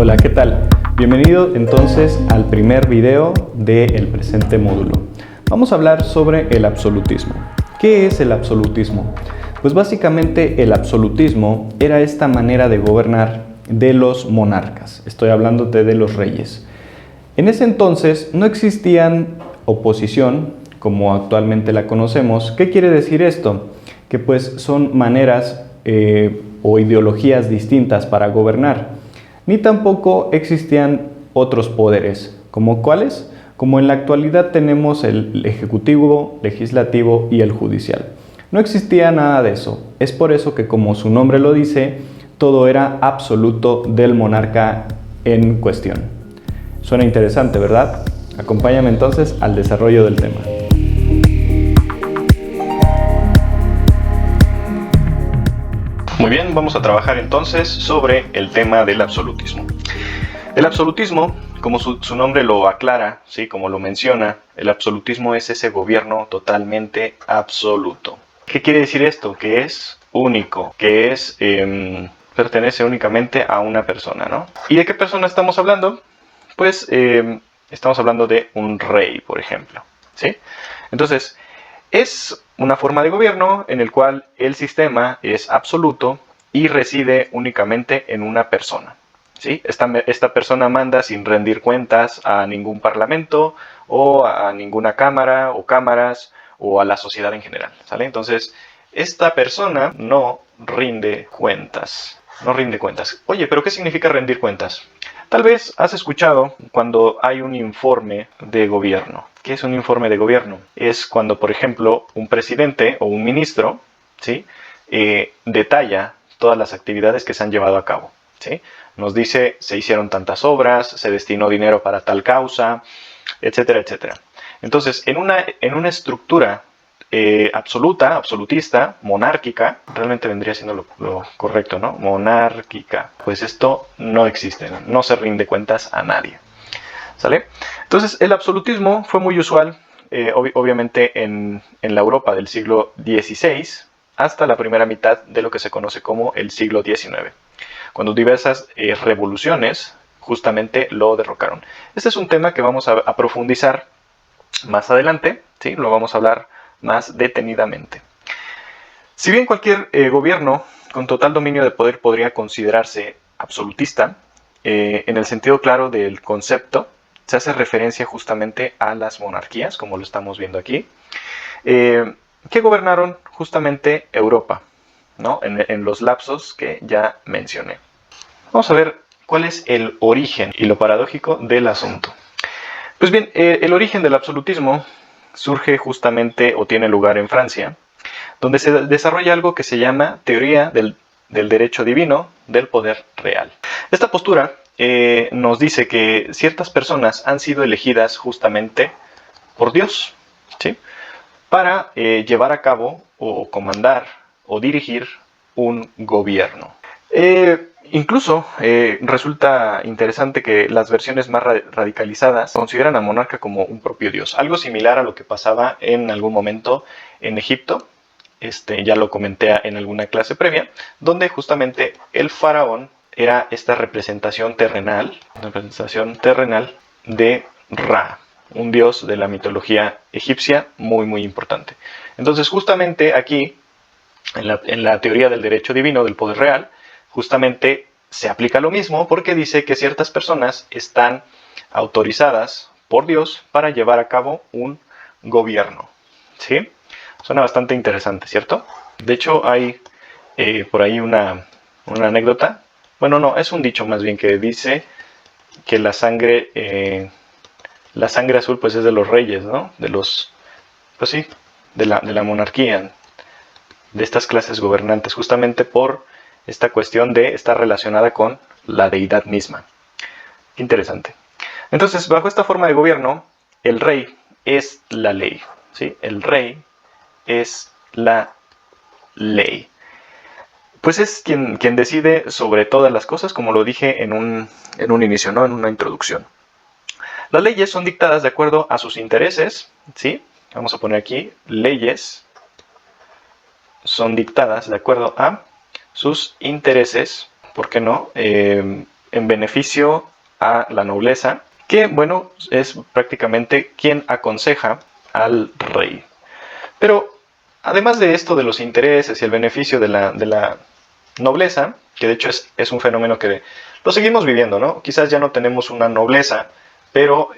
Hola, ¿qué tal? Bienvenido entonces al primer video del presente módulo. Vamos a hablar sobre el absolutismo. ¿Qué es el absolutismo? Pues básicamente el absolutismo era esta manera de gobernar de los monarcas. Estoy hablándote de los reyes. En ese entonces no existían oposición como actualmente la conocemos. ¿Qué quiere decir esto? Que pues son maneras o ideologías distintas para gobernar. Ni tampoco existían otros poderes. ¿Como cuáles? Como en la actualidad tenemos el ejecutivo, legislativo y el judicial. No existía nada de eso. Es por eso que, como su nombre lo dice, todo era absoluto del monarca en cuestión. Suena interesante, ¿verdad? Acompáñame entonces al desarrollo del tema. Muy bien, vamos a trabajar entonces sobre el tema del absolutismo. El absolutismo, como su nombre lo aclara, ¿sí? Como lo menciona, el absolutismo es ese gobierno totalmente absoluto. ¿Qué quiere decir esto? Que es único, que es pertenece únicamente a una persona, ¿no? ¿Y de qué persona estamos hablando? Pues estamos hablando de un rey, por ejemplo, ¿sí? Entonces, es una forma de gobierno en el cual el sistema es absoluto y reside únicamente en una persona, ¿sí? Esta persona manda sin rendir cuentas a ningún parlamento o a ninguna cámara o cámaras o a la sociedad en general, ¿sale? Entonces, esta persona no rinde cuentas. No rinde cuentas. Oye, ¿pero qué significa rendir cuentas? Tal vez has escuchado cuando hay un informe de gobierno. ¿Qué es un informe de gobierno? Es cuando, por ejemplo, un presidente o un ministro, ¿sí? Detalla todas las actividades que se han llevado a cabo, ¿sí? Nos dice, se hicieron tantas obras, se destinó dinero para tal causa, etcétera, etcétera. Entonces, en una estructura absoluta, absolutista, monárquica, realmente vendría siendo lo correcto, ¿no? Monárquica. Pues esto no existe, no se rinde cuentas a nadie, ¿sale? Entonces, el absolutismo fue muy usual, obviamente, en la Europa del siglo XVI hasta la primera mitad de lo que se conoce como el siglo XIX, cuando diversas revoluciones justamente lo derrocaron. Este es un tema que vamos a profundizar más adelante, ¿sí? Lo vamos a hablar más detenidamente. Si bien cualquier gobierno con total dominio de poder podría considerarse absolutista, en el sentido claro del concepto, se hace referencia justamente a las monarquías, como lo estamos viendo aquí, que gobernaron justamente Europa, ¿no? En los lapsos que ya mencioné. Vamos a ver cuál es el origen y lo paradójico del asunto. Pues bien, el origen del absolutismo surge justamente o tiene lugar en Francia, donde se desarrolla algo que se llama teoría del derecho divino del poder real. Esta postura nos dice que ciertas personas han sido elegidas justamente por Dios, ¿sí? Para llevar a cabo o comandar o dirigir un gobierno. Incluso resulta interesante que las versiones más radicalizadas consideran al monarca como un propio dios, algo similar a lo que pasaba en algún momento en Egipto. Ya lo comenté en alguna clase previa, donde justamente el faraón era esta representación terrenal de Ra, un dios de la mitología egipcia muy muy importante. Entonces justamente aquí, en la teoría del derecho divino del poder real, justamente se aplica lo mismo porque dice que ciertas personas están autorizadas por Dios para llevar a cabo un gobierno, ¿sí? Suena bastante interesante, ¿cierto? De hecho, hay por ahí una anécdota. Bueno, no, es un dicho más bien que dice que la sangre azul pues es de los reyes, ¿no? De los, pues sí, de la monarquía, de estas clases gobernantes, justamente por esta cuestión de estar relacionada con la deidad misma. Qué interesante. Entonces, bajo esta forma de gobierno, el rey es la ley, ¿sí? El rey es la ley. Pues es quien decide sobre todas las cosas, como lo dije en un inicio, ¿no? En una introducción. Las leyes son dictadas de acuerdo a sus intereses, ¿sí? Vamos a poner aquí, leyes son dictadas de acuerdo a sus intereses, ¿por qué no? en beneficio a la nobleza, que bueno, es prácticamente quien aconseja al rey. Pero además de esto, de los intereses y el beneficio de la nobleza, que de hecho es un fenómeno que lo seguimos viviendo, ¿no? Quizás ya no tenemos una nobleza, pero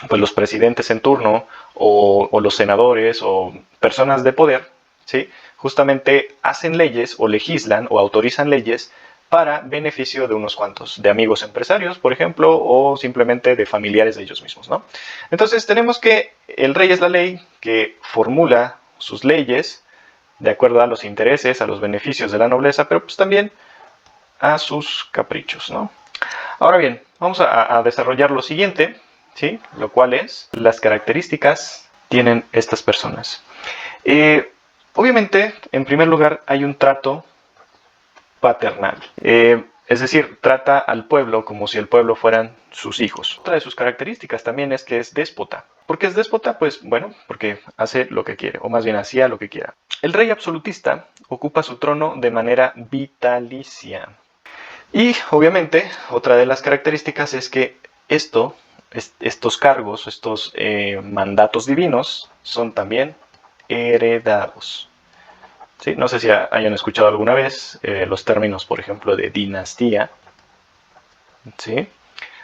pues los presidentes en turno o los senadores o personas de poder, ¿sí? Justamente hacen leyes o legislan o autorizan leyes para beneficio de unos cuantos, de amigos empresarios, por ejemplo, o simplemente de familiares de ellos mismos, ¿no? Entonces tenemos que el rey es la ley que formula sus leyes de acuerdo a los intereses, a los beneficios de la nobleza, pero pues también a sus caprichos, ¿no? Ahora bien, vamos a desarrollar lo siguiente, ¿sí? Lo cual es las características que tienen estas personas. Obviamente, en primer lugar, hay un trato paternal. Es decir, trata al pueblo como si el pueblo fueran sus hijos. Otra de sus características también es que es déspota. ¿Por qué es déspota? Pues bueno, porque hace lo que quiere, o más bien hacía lo que quiera. El rey absolutista ocupa su trono de manera vitalicia. Y obviamente, otra de las características es que estos cargos, estos mandatos divinos, son también heredados. ¿Sí? No sé si hayan escuchado alguna vez los términos, por ejemplo, de dinastía, ¿sí?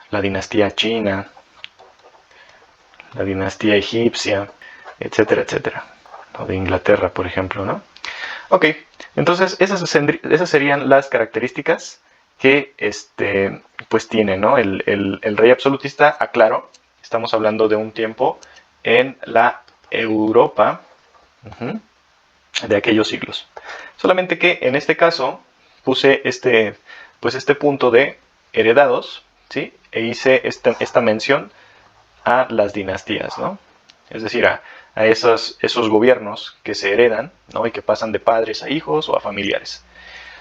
La dinastía china, la dinastía egipcia, etcétera, etcétera. O de Inglaterra, por ejemplo, ¿no? Ok, entonces esas serían las características que pues tiene, ¿no? El rey absolutista, aclaro, estamos hablando de un tiempo en la Europa de aquellos siglos. Solamente que en este caso puse pues este punto de heredados, ¿sí? E hice esta mención a las dinastías, ¿no? Es decir, a esos gobiernos que se heredan, ¿no? Y que pasan de padres a hijos o a familiares.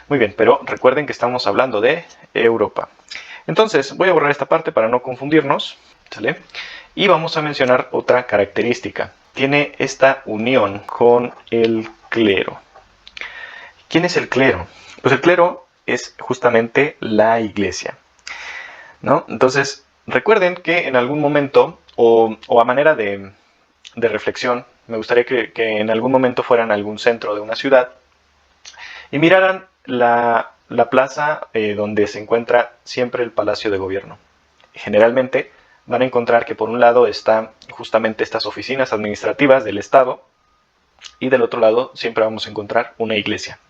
Muy bien, pero recuerden que estamos hablando de Europa. Entonces, voy a borrar esta parte para no confundirnos, ¿sale? Y vamos a mencionar otra característica. Tiene esta unión con el clero. ¿Quién es el clero? Pues el clero es justamente la iglesia, ¿no? Entonces, recuerden que en algún momento, o a manera de reflexión, me gustaría que en algún momento fueran a algún centro de una ciudad y miraran la plaza donde se encuentra siempre el Palacio de Gobierno. Generalmente van a encontrar que por un lado están justamente estas oficinas administrativas del Estado y del otro lado siempre vamos a encontrar una iglesia.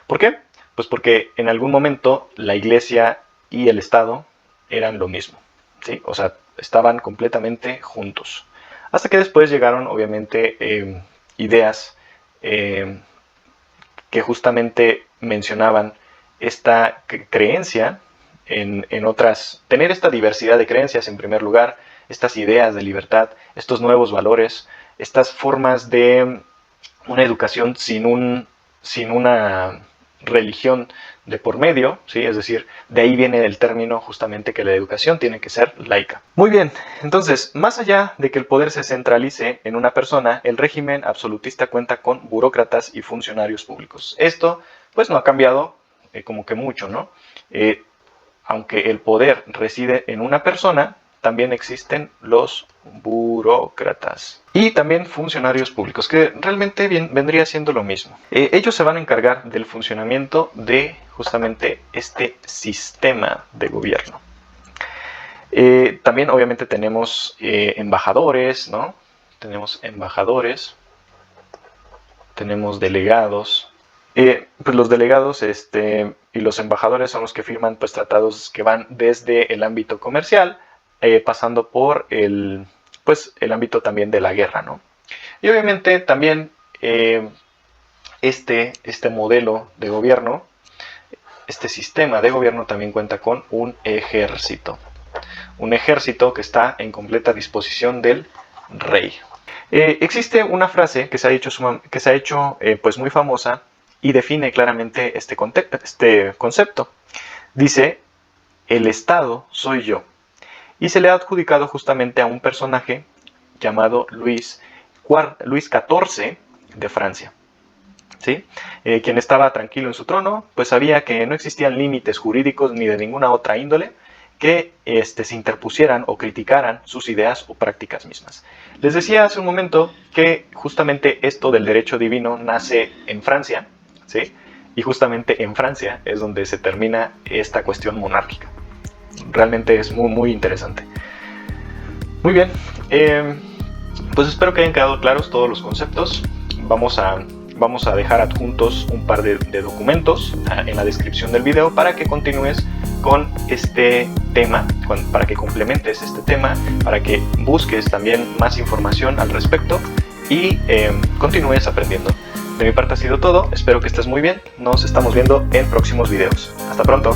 ¿Por qué? Pues porque en algún momento la iglesia y el Estado eran lo mismo, ¿sí? O sea, estaban completamente juntos. Hasta que después llegaron, obviamente, ideas que justamente mencionaban esta creencia en otras, tener esta diversidad de creencias en primer lugar, estas ideas de libertad, estos nuevos valores, estas formas de una educación sin una religión de por medio, ¿sí? Es decir, de ahí viene el término justamente que la educación tiene que ser laica. Muy bien, entonces, más allá de que el poder se centralice en una persona, el régimen absolutista cuenta con burócratas y funcionarios públicos. Esto, pues, no ha cambiado como que mucho, ¿no? Aunque el poder reside en una persona, también existen los burócratas y también funcionarios públicos, que realmente vendría siendo lo mismo. Ellos se van a encargar del funcionamiento de justamente este sistema de gobierno. También obviamente tenemos embajadores, ¿no? Tenemos embajadores, tenemos delegados. Pues los delegados y los embajadores son los que firman pues, tratados que van desde el ámbito comercial, pasando por el ámbito también de la guerra, ¿no? Y obviamente también este modelo de gobierno, este sistema de gobierno también cuenta con un ejército. Un ejército que está en completa disposición del rey. Existe una frase que se ha hecho pues muy famosa y define claramente este concepto. Dice, el Estado soy yo. Y se le ha adjudicado justamente a un personaje llamado Luis XIV de Francia. ¿sí? Quien estaba tranquilo en su trono, pues sabía que no existían límites jurídicos ni de ninguna otra índole que se interpusieran o criticaran sus ideas o prácticas mismas. Les decía hace un momento que justamente esto del derecho divino nace en Francia, ¿sí? Y justamente en Francia es donde se termina esta cuestión monárquica. Realmente es muy, muy interesante. Muy bien, pues espero que hayan quedado claros todos los conceptos. Vamos a dejar adjuntos un par de documentos en la descripción del video para que continúes con este tema, para que complementes este tema, para que busques también más información al respecto y continúes aprendiendo. De mi parte ha sido todo, espero que estés muy bien, nos estamos viendo en próximos videos. Hasta pronto.